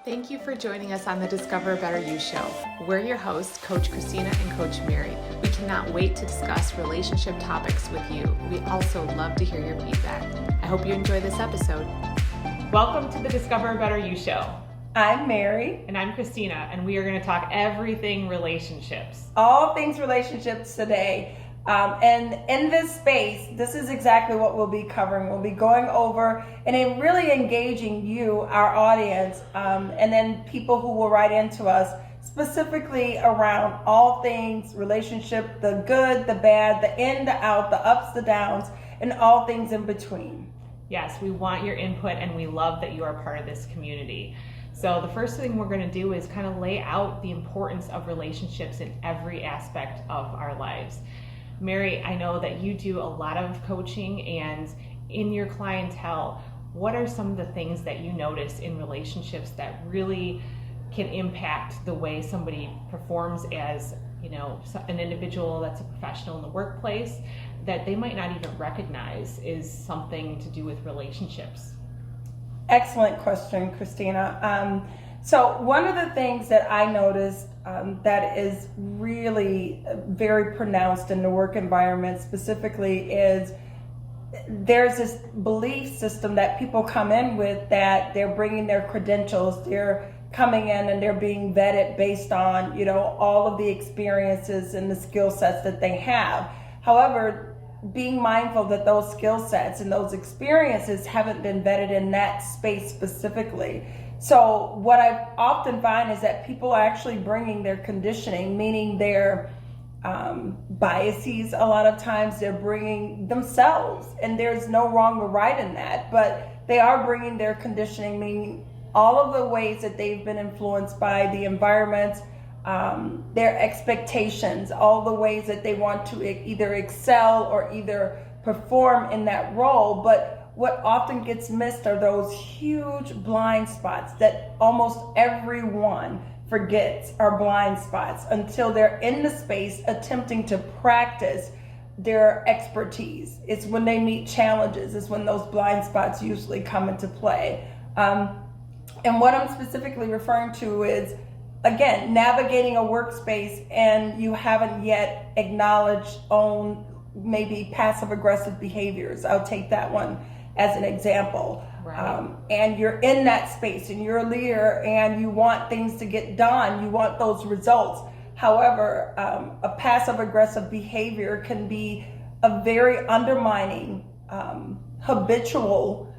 Thank you for joining us on the Discover a Better You show. We're your hosts, Coach Christina and Coach Mary. We cannot wait to discuss relationship topics with you. We also love to hear your feedback. I hope you enjoy this episode. Welcome to the Discover a Better You show. I'm Mary. And I'm Christina, and we are going to talk everything relationships. All things relationships today. And in this space, this is exactly what we'll be covering. We'll be going over and then really engaging you, our audience, and then people who will write into us specifically around all things relationship, the good, the bad, the in, the out, the ups, the downs, and all things in between. Yes, we want your input, and we love that you are part of this community. So the first thing we're going to do is kind of lay out the importance of relationships in every aspect of our lives. Mary, I know that you do a lot of coaching, and in your clientele, what are some of the things that you notice in relationships that really can impact the way somebody performs as, an individual that's a professional in the workplace that they might not even recognize is something to do with relationships? Excellent question, Christina. So one of the things that I noticed that is really very pronounced in the work environment specifically is there's this belief system that people come in with that they're bringing their credentials, they're coming in and they're being vetted based on, all of the experiences and the skill sets that they have. However, being mindful that those skill sets and those experiences haven't been vetted in that space specifically. So what I often find is that people are actually bringing their conditioning, meaning their biases. A lot of times they're bringing themselves, and there's no wrong or right in that, but they are bringing their conditioning, meaning all of the ways that they've been influenced by the environment, their expectations, all the ways that they want to either excel or either perform in that role. But what often gets missed are those huge blind spots that almost everyone forgets are blind spots until they're in the space attempting to practice their expertise. It's when they meet challenges, it's when those blind spots usually come into play. And what I'm specifically referring to is, again, navigating a workspace and you haven't yet acknowledged, owned, maybe passive aggressive behaviors. I'll take that one as an example. Right. And you're in that space and you're a leader and you want things to get done. You want those results. However, a passive aggressive behavior can be a very undermining, habitual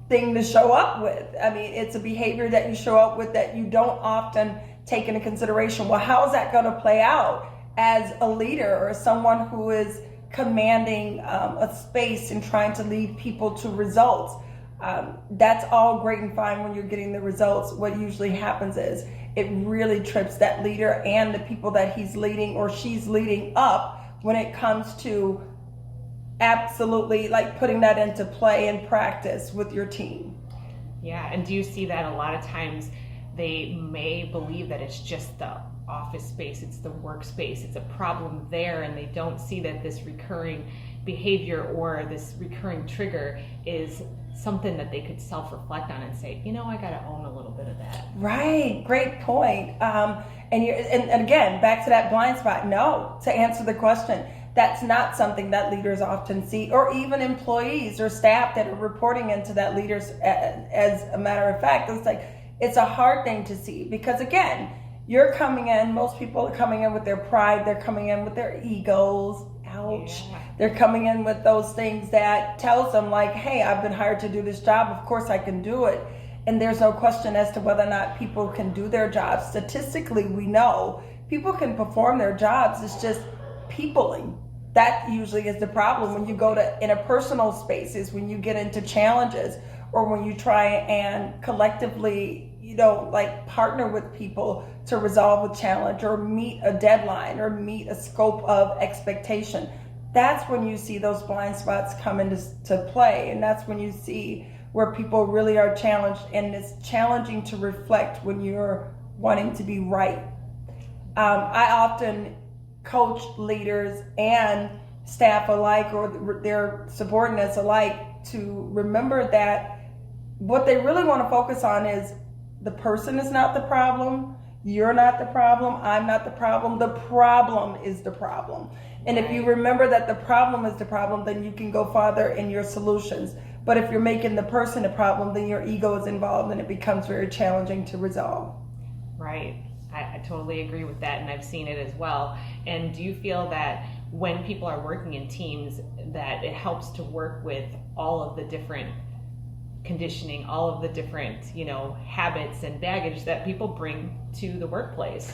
thing to show up with. I mean, it's a behavior that you show up with that you don't often take into consideration. Well, how is that going to play out as a leader or someone who is commanding a space and trying to lead people to results? That's all great and fine when you're getting the results. What usually happens is it really trips that leader and the people that he's leading or she's leading up when it comes to absolutely like putting that into play and practice with your team. Yeah, and do you see that a lot of times they may believe that it's just the office space, it's the workspace, it's a problem there, and they don't see that this recurring behavior or this recurring trigger is something that they could self-reflect on and say, I got to own a little bit of that. Right, great point. And again, back to that blind spot. No, to answer the question, that's not something that leaders often see, or even employees or staff that are reporting into that leaders. As a matter of fact, it's a hard thing to see because, again, you're coming in, most people are coming in with their pride, they're coming in with their egos, ouch. Yeah. They're coming in with those things that tells them like, hey, I've been hired to do this job, of course I can do it. And there's no question as to whether or not people can do their jobs. Statistically, we know people can perform their jobs, it's just peopling. That usually is the problem when you go to interpersonal spaces, when you get into challenges, or when you try and collectively, partner with people to resolve a challenge or meet a deadline or meet a scope of expectation. That's when you see those blind spots come into play. And that's when you see where people really are challenged, and it's challenging to reflect when you're wanting to be right. I often coach leaders and staff alike, or their subordinates alike, to remember that what they really want to focus on is the person is not the problem. You're not the problem. I'm not the problem. The problem is the problem. And if you remember that the problem is the problem, then you can go farther in your solutions. But if you're making the person a problem, then your ego is involved and it becomes very challenging to resolve. Right. I totally agree with that, and I've seen it as well. And do you feel that when people are working in teams that it helps to work with all of the different conditioning, all of the different, habits and baggage that people bring to the workplace?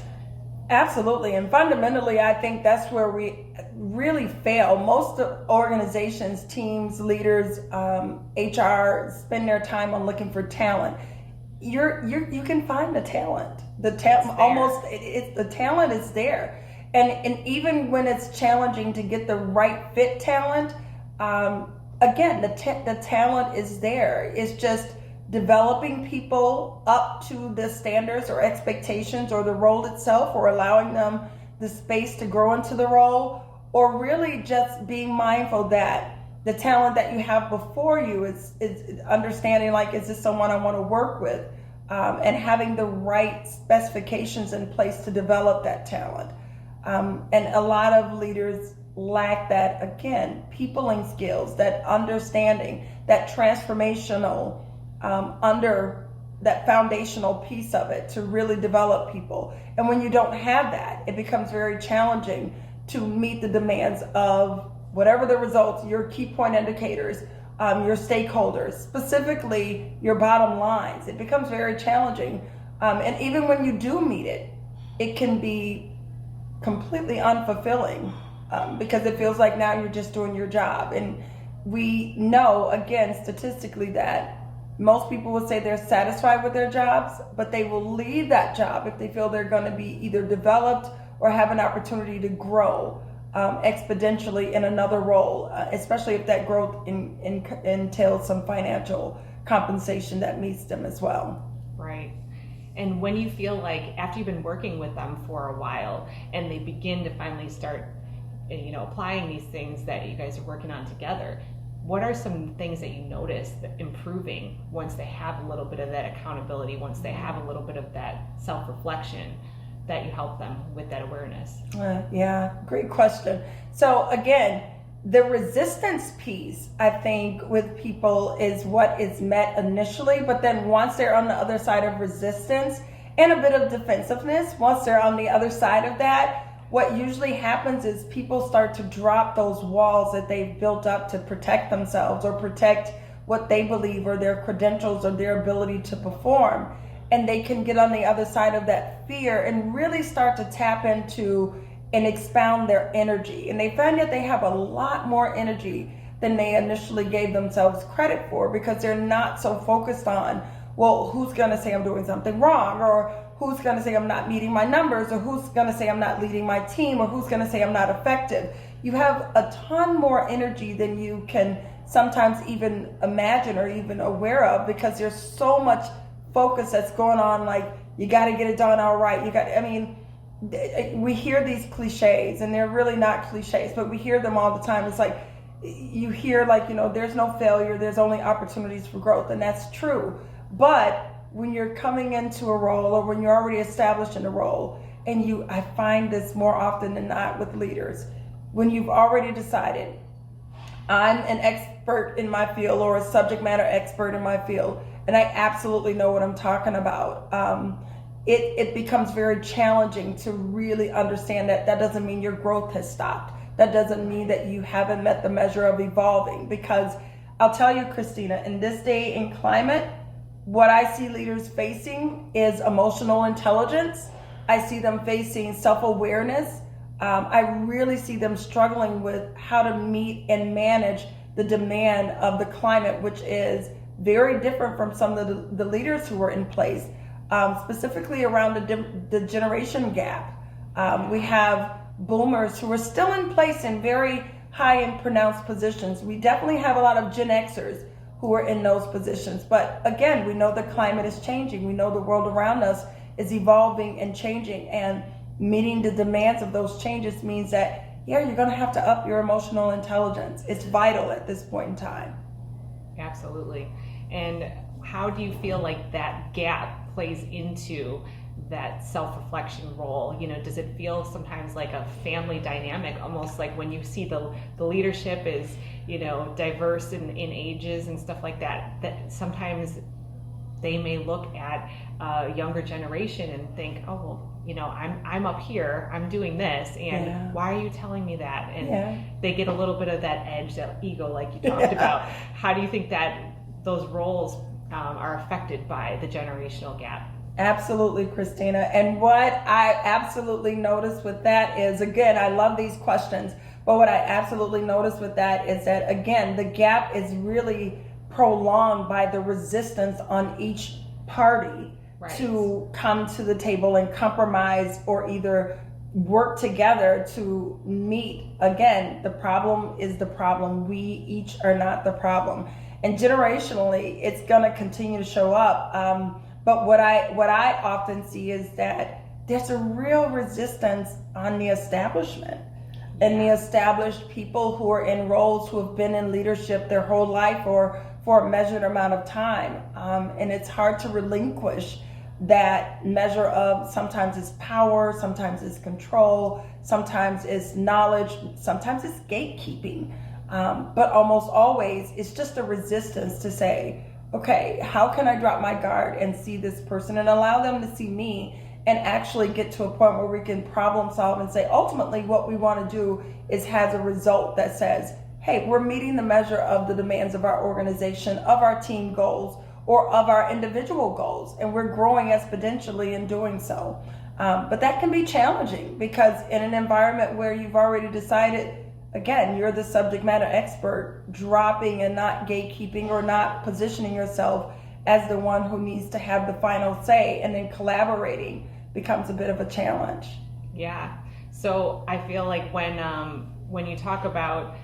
Absolutely. And fundamentally, I think that's where we really fail. Most organizations, teams, leaders, HR spend their time on looking for talent. You can find the talent. The talent is there. And even when it's challenging to get the right fit talent, again, the talent is there. It's just developing people up to the standards or expectations or the role itself, or allowing them the space to grow into the role, or really just being mindful that the talent that you have before you is understanding, like, is this someone I want to work with? And having the right specifications in place to develop that talent. And a lot of leaders lack that, again, peopling skills, that understanding, that transformational, under that foundational piece of it to really develop people. And when you don't have that, it becomes very challenging to meet the demands of whatever the results, your key point indicators, your stakeholders, specifically your bottom lines. It becomes very challenging. And even when you do meet it, it can be completely unfulfilling because it feels like now you're just doing your job. And we know, again, statistically, that most people will say they're satisfied with their jobs, but they will leave that job if they feel they're going to be either developed or have an opportunity to grow exponentially in another role, especially if that growth entails some financial compensation that meets them as well. Right. And when you feel like after you've been working with them for a while and they begin to finally start, applying these things that you guys are working on together, what are some things that you notice that improving once they have a little bit of that accountability, once they have a little bit of that self-reflection, that you help them with that awareness? Yeah, great question. So again, the resistance piece, I think, with people is what is met initially, but then once they're on the other side of resistance and a bit of defensiveness, once they're on the other side of that, what usually happens is people start to drop those walls that they've built up to protect themselves or protect what they believe or their credentials or their ability to perform. And they can get on the other side of that fear and really start to tap into and expound their energy. And they find that they have a lot more energy than they initially gave themselves credit for, because they're not so focused on, well, who's going to say I'm doing something wrong, or who's going to say I'm not meeting my numbers, or who's going to say I'm not leading my team, or who's going to say I'm not effective. You have a ton more energy than you can sometimes even imagine or even aware of, because there's so much focus that's going on, like, you got to get it done all right. We hear these cliches, and they're really not cliches, but we hear them all the time. It's like, you hear, like, there's no failure, there's only opportunities for growth, and that's true. But when you're coming into a role, or when you're already established in a role, and I find this more often than not with leaders, when you've already decided, I'm an expert in my field or a subject matter expert in my field, and I absolutely know what I'm talking about, it becomes very challenging to really understand that doesn't mean your growth has stopped. That doesn't mean that you haven't met the measure of evolving, because I'll tell you, Christina, in this day and climate, what I see leaders facing is emotional intelligence. I see them facing self-awareness. I really see them struggling with how to meet and manage the demand of the climate, which is very different from some of the leaders who were in place, specifically around the generation gap. We have boomers who are still in place in very high and pronounced positions. We definitely have a lot of Gen Xers who are in those positions. But again, we know the climate is changing. We know the world around us is evolving and changing, and meeting the demands of those changes means that, you're going to have to up your emotional intelligence. It's vital at this point in time. Absolutely. And how do you feel like that gap plays into that self-reflection role? Does it feel sometimes like a family dynamic, almost like when you see the leadership is, diverse in ages and stuff like that, that sometimes they may look at a younger generation and think, oh, well, I'm up here, I'm doing this, and why are you telling me that? And they get a little bit of that edge, that ego, like you talked about. How do you think that those roles are affected by the generational gap? Absolutely, Christina. And what I absolutely notice with that is, again, I love these questions, but what I absolutely notice with that is that, again, the gap is really prolonged by the resistance on each party to come to the table and compromise or either work together to meet. Again, the problem is the problem. We each are not the problem. And generationally, it's going to continue to show up. But what I often see is that there's a real resistance on the establishment and the established people who are in roles, who have been in leadership their whole life or for a measured amount of time. And it's hard to relinquish that measure of, sometimes it's power, sometimes it's control, sometimes it's knowledge, sometimes it's gatekeeping. But almost always it's just a resistance to say, okay, how can I drop my guard and see this person and allow them to see me, and actually get to a point where we can problem solve and say, ultimately what we want to do is has a result that says, hey, we're meeting the measure of the demands of our organization, of our team goals, or of our individual goals, and we're growing exponentially in doing so. But that can be challenging, because in an environment where you've already decided, again, you're the subject matter expert, dropping and not gatekeeping or not positioning yourself as the one who needs to have the final say, and then collaborating becomes a bit of a challenge. Yeah. So I feel like when you talk about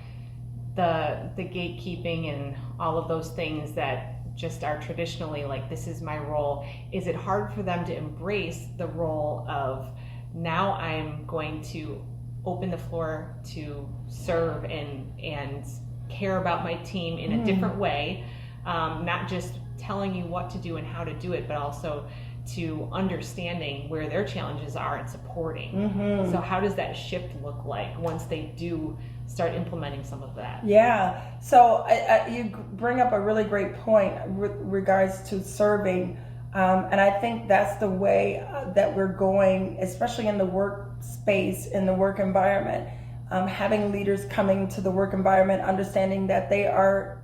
the gatekeeping and all of those things that just are traditionally like, this is my role, is it hard for them to embrace the role of, now I'm going to open the floor to serve and care about my team in a different way, not just telling you what to do and how to do it, but also to understanding where their challenges are and supporting. So how does that shift look like once they do start implementing some of that? Yeah, so you bring up a really great point with regards to serving, and I think that's the way that we're going, especially in the workspace, in the work environment. Having leaders coming to the work environment, understanding that they are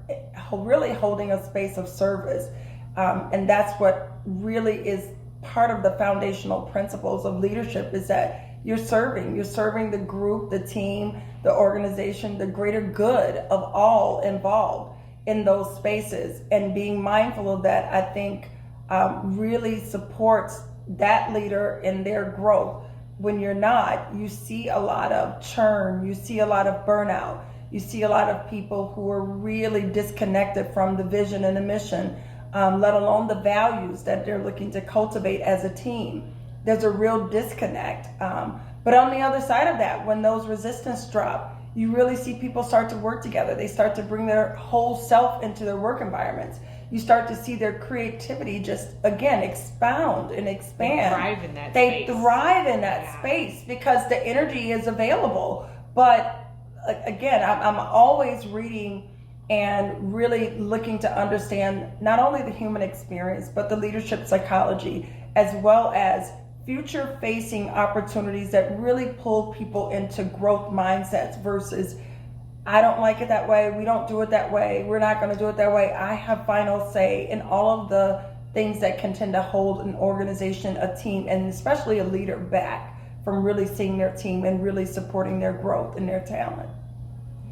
really holding a space of service, and that's what really is part of the foundational principles of leadership, is that you're serving the group, the team, the organization, the greater good of all involved in those spaces. And being mindful of that, I think, really supports that leader in their growth. When you're not, you see a lot of churn, you see a lot of burnout, you see a lot of people who are really disconnected from the vision and the mission, let alone the values that they're looking to cultivate as a team. There's a real disconnect. But on the other side of that, when those resistance drop, you really see people start to work together. They start to bring their whole self into their work environments. You start to see their creativity just, again, expound and expand. They thrive in that space because the energy is available. But again, I'm always reading and really looking to understand not only the human experience, but the leadership psychology, as well as future-facing opportunities that really pull people into growth mindsets versus, I don't like it that way, we don't do it that way, we're not going to do it that way, I have final say, in all of the things that can tend to hold an organization, a team, and especially a leader back from really seeing their team and really supporting their growth and their talent.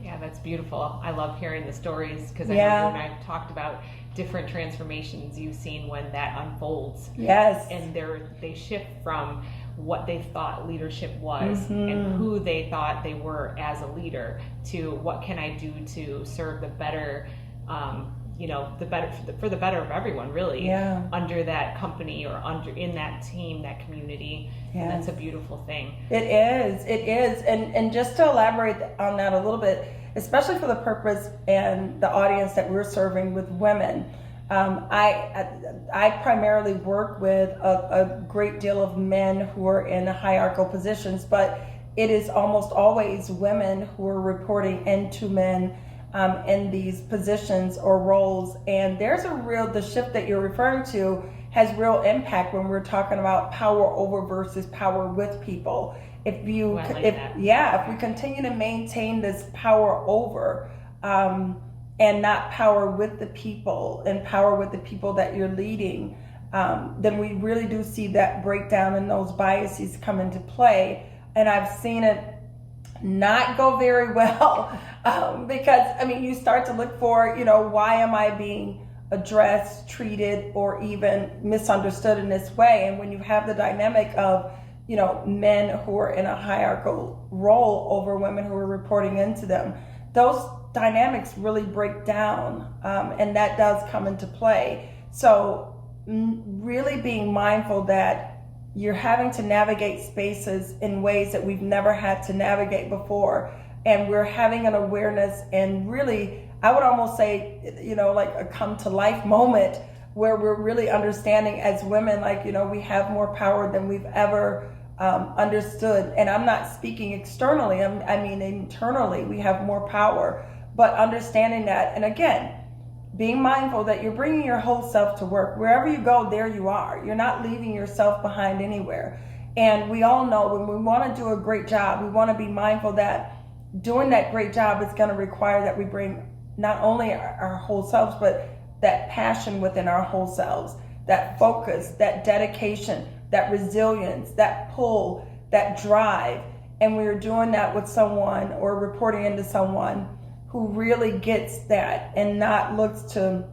Yeah, that's beautiful. I love hearing the stories, because I know you and I have talked about different transformations you've seen when that unfolds. Yes. And they shift from what they thought leadership was and who they thought they were as a leader to what can I do to serve the better, for the better of everyone, really, under that company or in that team, that community. And that's a beautiful thing. It is. And just to elaborate on that a little bit, especially for the purpose and the audience that we're serving with women, I primarily work with a great deal of men who are in hierarchical positions, but it is almost always women who are reporting into men in these positions or roles. And there's the shift that you're referring to has real impact when we're talking about power over versus power with people. If we continue to maintain this power over, and not power with the people and power with the people that you're leading, then we really do see that breakdown and those biases come into play. And I've seen it not go very well because, you start to look for, why am I being addressed, treated, or even misunderstood in this way? And when you have the dynamic of, men who are in a hierarchical role over women who are reporting into them, those dynamics really break down, and that does come into play. So really being mindful that you're having to navigate spaces in ways that we've never had to navigate before, and we're having an awareness, and really I would almost say, like a come to life moment where we're really understanding as women, we have more power than we've ever understood. And I'm not speaking externally, I mean internally we have more power. But understanding that, and again, being mindful that you're bringing your whole self to work. Wherever you go, there you are. You're not leaving yourself behind anywhere. And we all know when we want to do a great job, we want to be mindful that doing that great job is going to require that we bring not only our whole selves, but that passion within our whole selves, that focus, that dedication, that resilience, that pull, that drive. And we're doing that with someone or reporting into someone who really gets that and not looks to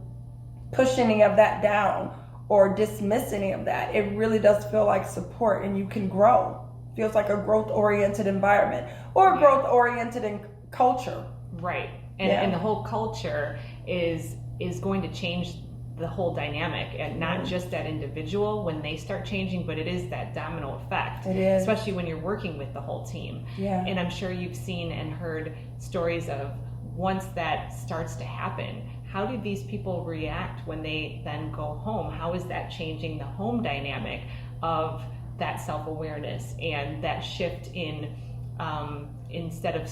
push any of that down or dismiss any of that. It really does feel like support, and you can grow. Feels like a growth-oriented environment or a growth-oriented culture. Right. And the whole culture is going to change the whole dynamic, and not just that individual when they start changing, but it is that domino effect. It is. Especially when you're working with the whole team. Yeah. And I'm sure you've seen and heard stories of once that starts to happen, how do these people react when they then go home? How is that changing the home dynamic of that self-awareness and that shift in instead of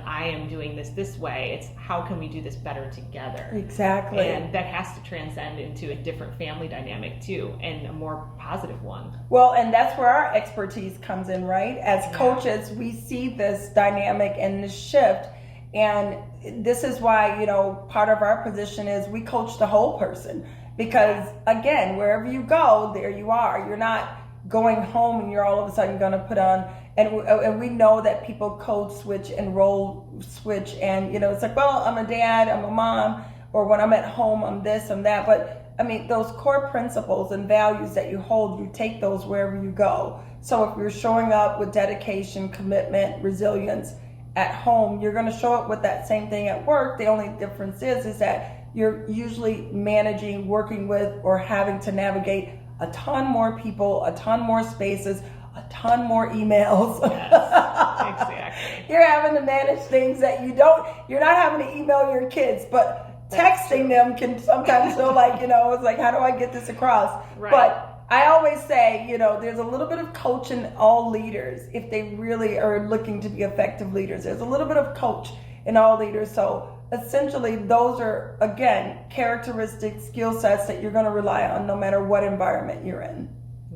I am doing this way, it's how can we do this better together? Exactly. And that has to transcend into a different family dynamic too, and a more positive one. Well, and that's where our expertise comes in, right? As coaches, we see this dynamic and this shift. And this is why, part of our position is we coach the whole person, because again, wherever you go, there you are. You're not going home and you're all of a sudden going to put on, and we know that people code switch and role switch, and it's like, well, I'm a dad, I'm a mom, or when I'm at home, I'm this, I'm that. But those core principles and values that you hold, you take those wherever you go. So if you're showing up with dedication, commitment, resilience at home, you're going to show up with that same thing at work. The only difference is that you're usually managing, working with, or having to navigate a ton more people, a ton more spaces, a ton more emails. Yes, exactly. You're having to manage things that you're not having to email your kids, but texting them can sometimes feel like, it's like, how do I get this across? Right. But I always say, there's a little bit of coach in all leaders if they really are looking to be effective leaders. There's a little bit of coach in all leaders. So essentially, those are, again, characteristics, skill sets that you're going to rely on no matter what environment you're in.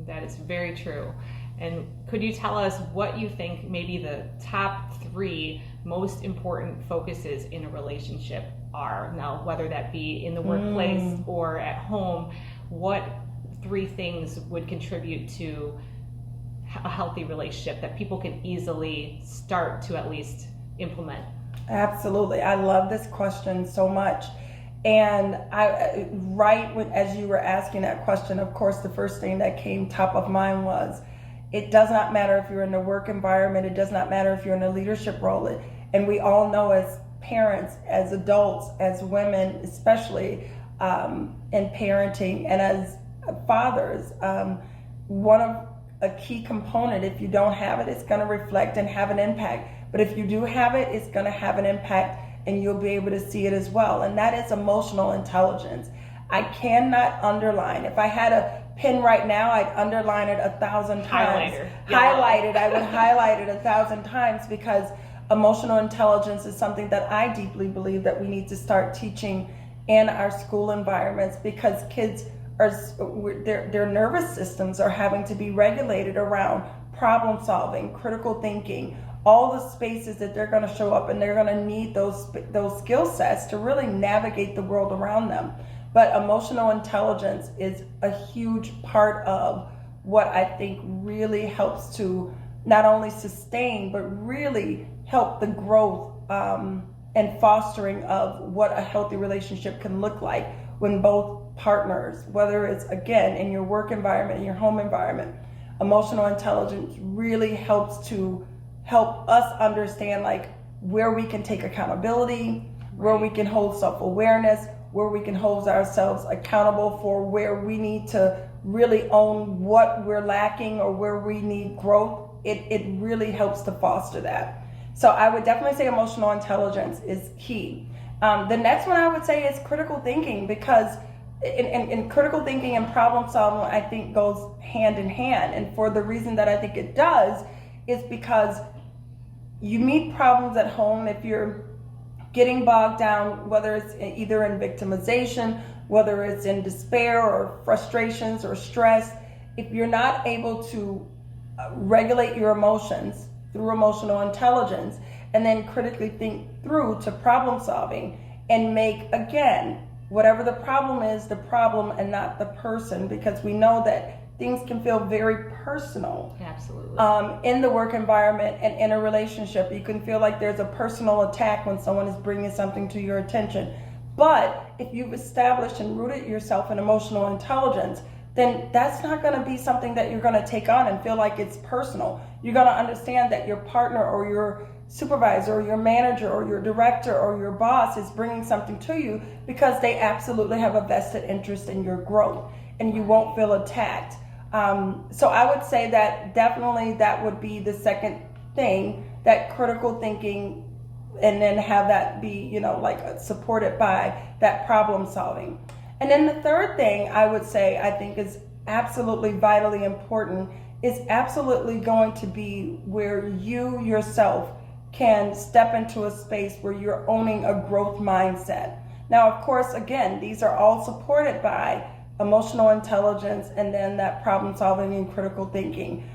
That is very true. And could you tell us what you think maybe the top 3 most important focuses in a relationship are? Now, whether that be in the workplace or at home, what 3 things would contribute to a healthy relationship that people can easily start to at least implement? Absolutely. I love this question so much. And as you were asking that question, of course, the first thing that came top of mind was, it does not matter if you're in a work environment, it does not matter if you're in a leadership role. And we all know as parents, as adults, as women, especially in parenting, and as fathers, a key component, if you don't have it, it's going to reflect and have an impact. But if you do have it, it's going to have an impact, and you'll be able to see it as well. And that is emotional intelligence. I cannot underline. If I had a pen right now, I'd underline it 1,000 times. Highlighted. I would highlight it 1,000 times, because emotional intelligence is something that I deeply believe that we need to start teaching in our school environments, because kids are, their nervous systems are having to be regulated around problem solving, critical thinking, all the spaces that they're going to show up, and they're going to need those skill sets to really navigate the world around them. But emotional intelligence is a huge part of what I think really helps to not only sustain, but really help the growth and fostering of what a healthy relationship can look like when both partners, whether it's, again, in your work environment, in your home environment, emotional intelligence really helps to help us understand like where we can take accountability, where we can hold self-awareness, where we can hold ourselves accountable for where we need to really own what we're lacking or where we need growth. It really helps to foster that. So I would definitely say emotional intelligence is key. The next one I would say is critical thinking, because in critical thinking and problem solving, I think goes hand in hand. And for the reason that I think it does is because you meet problems at home if you're getting bogged down, whether it's either in victimization, whether it's in despair or frustrations or stress. If you're not able to regulate your emotions through emotional intelligence and then critically think through to problem solving and make, again, whatever the problem is, the problem and not the person, because we know that things can feel very personal. Absolutely. In the work environment and in a relationship, you can feel like there's a personal attack when someone is bringing something to your attention. But if you've established and rooted yourself in emotional intelligence, then that's not going to be something that you're going to take on and feel like it's personal. You're going to understand that your partner or your supervisor or your manager or your director or your boss is bringing something to you because they absolutely have a vested interest in your growth, and you won't feel attacked. So I would say that definitely that would be the second thing, that critical thinking, and then have that be, like supported by that problem solving. And then the third thing I would say I think is absolutely vitally important is absolutely going to be where you yourself can step into a space where you're owning a growth mindset. Now, of course, again, these are all supported by emotional intelligence and then that problem solving and critical thinking.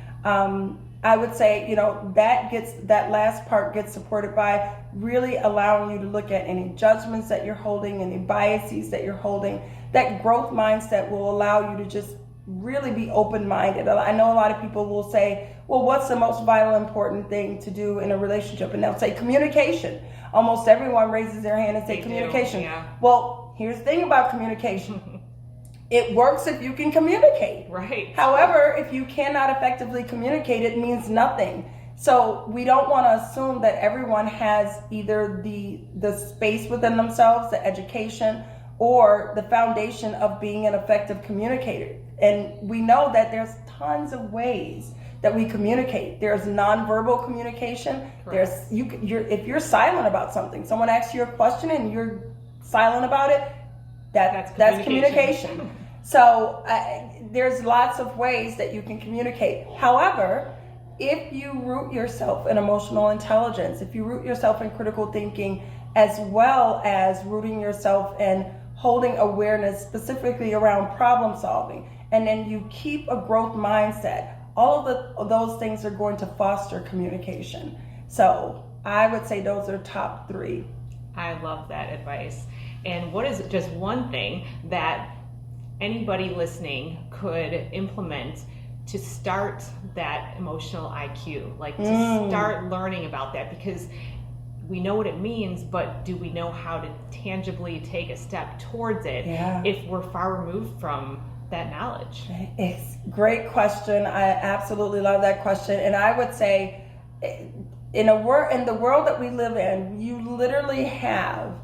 I would say, that last part gets supported by really allowing you to look at any judgments that you're holding, any biases that you're holding. That growth mindset will allow you to just really be open-minded. I know a lot of people will say, well, what's the most vital important thing to do in a relationship? And they'll say communication. Almost everyone raises their hand and say communication. Yeah. Well, here's the thing about communication. It works if you can communicate. Right. However, if you cannot effectively communicate, it means nothing. So we don't want to assume that everyone has either the space within themselves, the education, or the foundation of being an effective communicator. And we know that there's tons of ways that we communicate. There's nonverbal communication. Correct. If you're silent about something, someone asks you a question and you're silent about it, that's communication. So there's lots of ways that you can communicate. However, if you root yourself in emotional intelligence, if you root yourself in critical thinking, as well as rooting yourself in holding awareness specifically around problem solving, and then you keep a growth mindset, all of those things are going to foster communication. So I would say those are top three. I love that advice. And what is just one thing that anybody listening could implement to start that emotional IQ, like to start learning about that? Because we know what it means, but do we know how to tangibly take a step towards it if we're far removed from that knowledge? It's a great question. I absolutely love that question. And I would say in the world that we live in, you literally have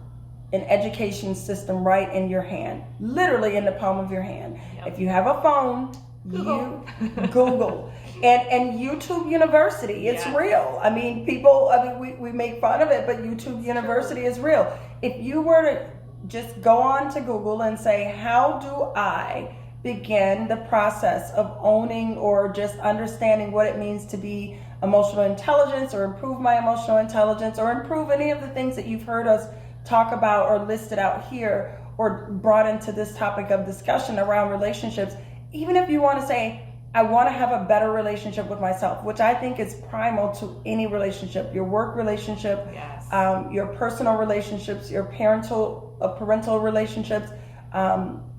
an education system right in your hand, literally in the palm of your hand. Yep. If you have a phone, you Google. And YouTube University, it's real. I mean, we make fun of it, but YouTube University is real. If you were to just go on to Google and say, how do I begin the process of owning or just understanding what it means to be emotional intelligence, or improve my emotional intelligence, or improve any of the things that you've heard us talk about or listed out here or brought into this topic of discussion around relationships. Even if you want to say, I want to have a better relationship with myself, which I think is primal to any relationship, your work relationship, yes. Your personal relationships, your parental relationships.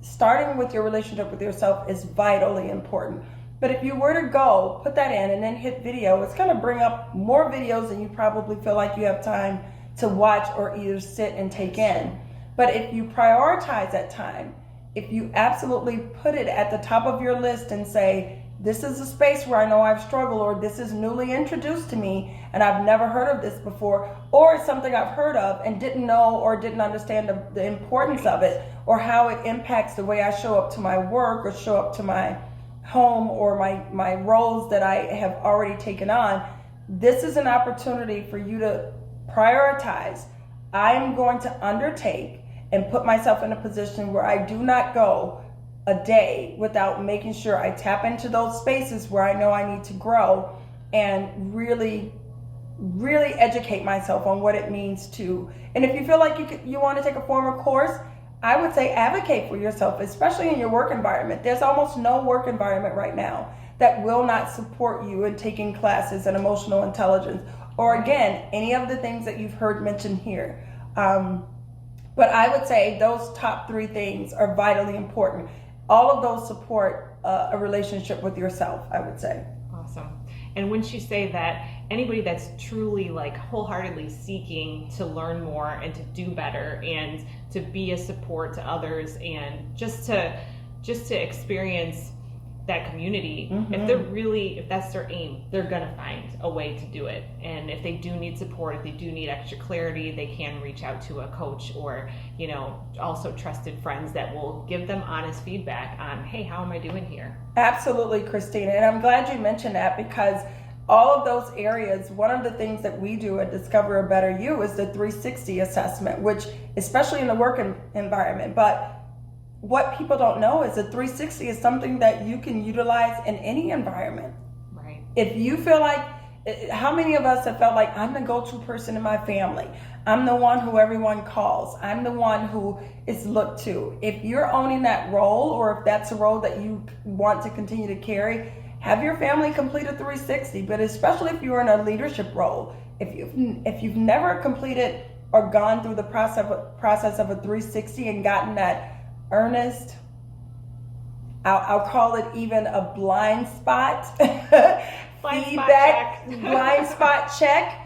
Starting with your relationship with yourself is vitally important. But if you were to go, put that in and then hit video, it's going to bring up more videos than you probably feel like you have time to watch or either sit and take in. But if you prioritize that time, if you absolutely put it at the top of your list and say, this is a space where I know I've struggled, or this is newly introduced to me and I've never heard of this before, or it's something I've heard of and didn't know or didn't understand the importance of it, or how it impacts the way I show up to my work or show up to my home or my roles that I have already taken on. This is an opportunity for you to prioritize. I'm going to undertake and put myself in a position where I do not go a day without making sure I tap into those spaces where I know I need to grow and really educate myself on what it means to. And if you feel like you want to take a formal course, I would say advocate for yourself, especially in your work environment. There's almost no work environment right now that will not support you in taking classes in emotional intelligence, or again, any of the things that you've heard mentioned here. But I would say those top 3 things are vitally important. All of those support a relationship with yourself, I would say. Awesome. And wouldn't you say that anybody that's truly like wholeheartedly seeking to learn more and to do better and to be a support to others and just to experience that community, if that's their aim, they're gonna find a way to do it. And if they do need support, if they do need extra clarity, they can reach out to a coach or, also trusted friends that will give them honest feedback on, hey, how am I doing here? Absolutely, Christina. And I'm glad you mentioned that, because all of those areas, one of the things that we do at Discover a Better You is the 360 assessment, which especially in the work environment, but what people don't know is that 360 is something that you can utilize in any environment. Right. If you feel like, how many of us have felt like I'm the go-to person in my family? I'm the one who everyone calls. I'm the one who is looked to. If you're owning that role, or if that's a role that you want to continue to carry, have your family complete a 360. But especially if you're in a leadership role, if you've never completed or gone through the process of a 360 and gotten that earnest, I'll call it even a blind spot feedback, blind spot check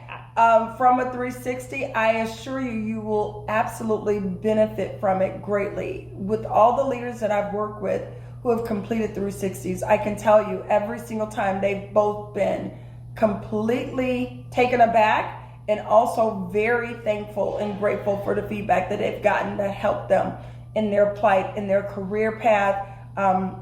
from a 360, I assure you, you will absolutely benefit from it greatly. With all the leaders that I've worked with who have completed 360s, I can tell you every single time they've both been completely taken aback and also very thankful and grateful for the feedback that they've gotten that helped them in their plight, in their career path,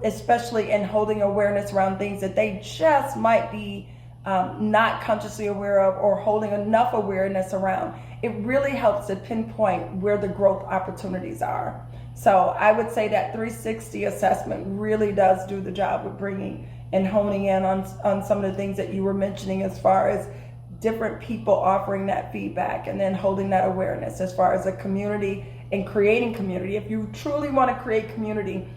especially in holding awareness around things that they just might be not consciously aware of, or holding enough awareness around. It really helps to pinpoint where the growth opportunities are. So I would say that 360 assessment really does do the job of bringing and honing in on some of the things that you were mentioning, as far as different people offering that feedback and then holding that awareness as far as a community and creating community. If you truly want to create community,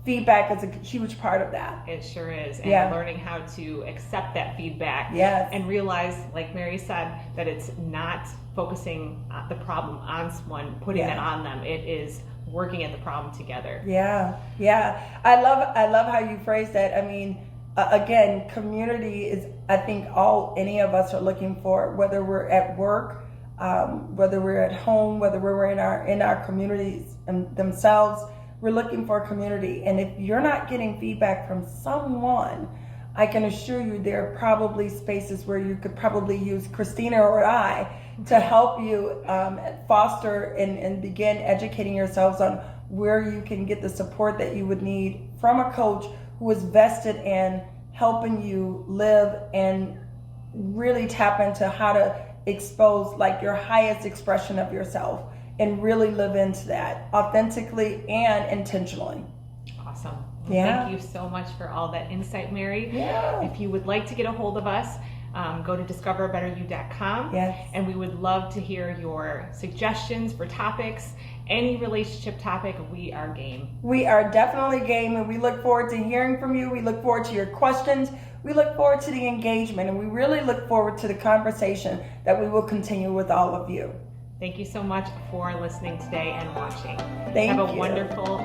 feedback is a huge part of that. It sure is. And learning how to accept that feedback. Yes. And realize, like Mary said, that it's not focusing the problem on someone, putting that on them. It is working at the problem together. Yeah. I love how you phrase that. I mean, again, community is, I think, all any of us are looking for, whether we're at work, whether we're at home, whether we're in our communities themselves. We're looking for a community. And if you're not getting feedback from someone, I can assure you there are probably spaces where you could probably use Christina or I to help you foster and begin educating yourselves on where you can get the support that you would need from a coach who is vested in helping you live and really tap into how to expose like your highest expression of yourself and really live into that authentically and intentionally. Awesome. Yeah. Thank you so much for all that insight, Mary. Yeah. If you would like to get a hold of us, go to discoverbetteryou.com. Yes. And we would love to hear your suggestions for topics, any relationship topic. We are game. We are definitely game, and we look forward to hearing from you. We look forward to your questions. We look forward to the engagement, and we really look forward to the conversation that we will continue with all of you. Thank you so much for listening today and watching. Thank Have a you. wonderful